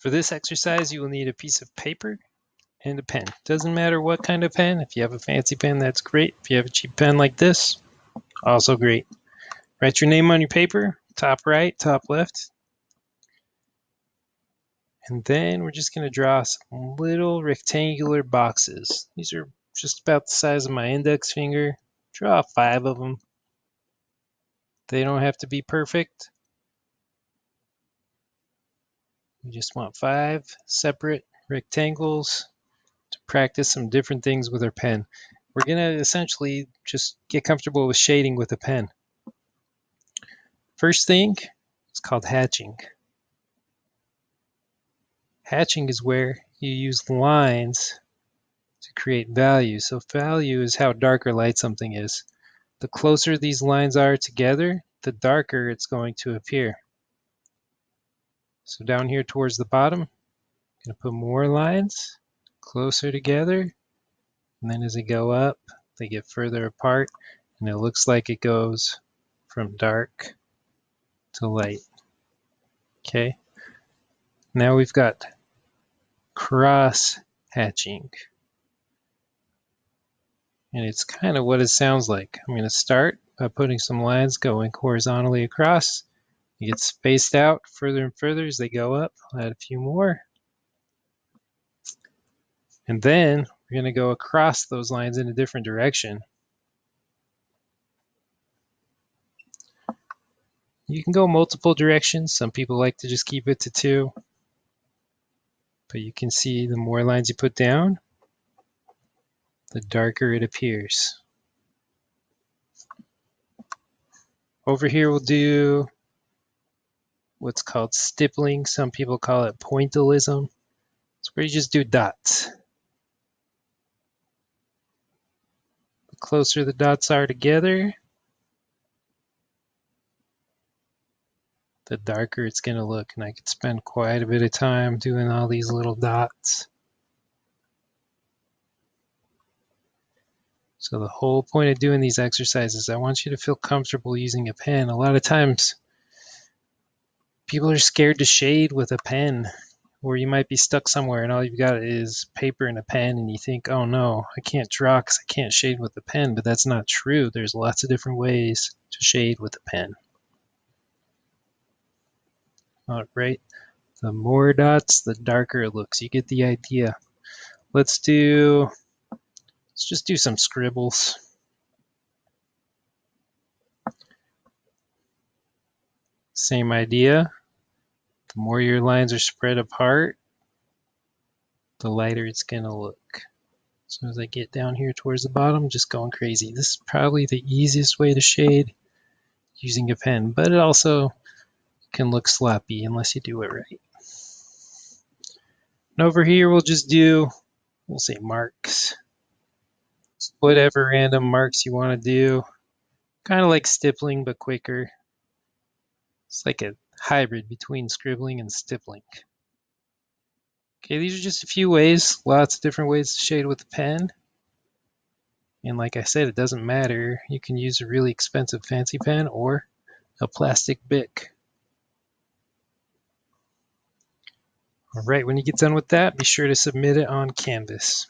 For this exercise, you will need a piece of paper and a pen. Doesn't matter what kind of pen. If you have a fancy pen, that's great. If you have a cheap pen like this, also great. Write your name on your paper, top right, top left. And then we're just going to draw some little rectangular boxes. These are just about the size of my index finger. Draw 5 of them. They don't have to be perfect. We just want 5 separate rectangles to practice some different things with our pen. We're going to essentially just get comfortable with shading with a pen. First thing is called hatching. Hatching is where you use lines to create value. So value is how dark or light something is. The closer these lines are together, the darker it's going to appear. So down here towards the bottom, I'm going to put more lines closer together. And then as they go up, they get further apart. And it looks like it goes from dark to light. Okay. Now we've got cross hatching. And it's kind of what it sounds like. I'm going to start by putting some lines going horizontally across. You get spaced out further and further as they go up. I'll add a few more. And then we're going to go across those lines in a different direction. You can go multiple directions. Some people like to just keep it to 2. But you can see the more lines you put down, the darker it appears. Over here we'll do what's called stippling. Some people call it pointillism. It's where you just do dots. The closer the dots are together, the darker it's going to look. And I could spend quite a bit of time doing all these little dots. So the whole point of doing these exercises, I want you to feel comfortable using a pen. A lot of times, people are scared to shade with a pen, or you might be stuck somewhere and all you've got is paper and a pen and you think, oh no, I can't draw because I can't shade with a pen, but that's not true. There's lots of different ways to shade with a pen. All right, the more dots, the darker it looks. You get the idea. Let's just do some scribbles. Same idea. The more your lines are spread apart, the lighter it's going to look. So as I get down here towards the bottom, just going crazy. This is probably the easiest way to shade using a pen, but it also can look sloppy unless you do it right. And over here, we'll say marks. Whatever random marks you want to do. Kind of like stippling, but quicker. It's like a hybrid between scribbling and stippling. Okay, these are just a few ways, lots of different ways to shade with a pen. And like I said, it doesn't matter. You can use a really expensive fancy pen or a plastic Bic. All right, when you get done with that, be sure to submit it on Canvas.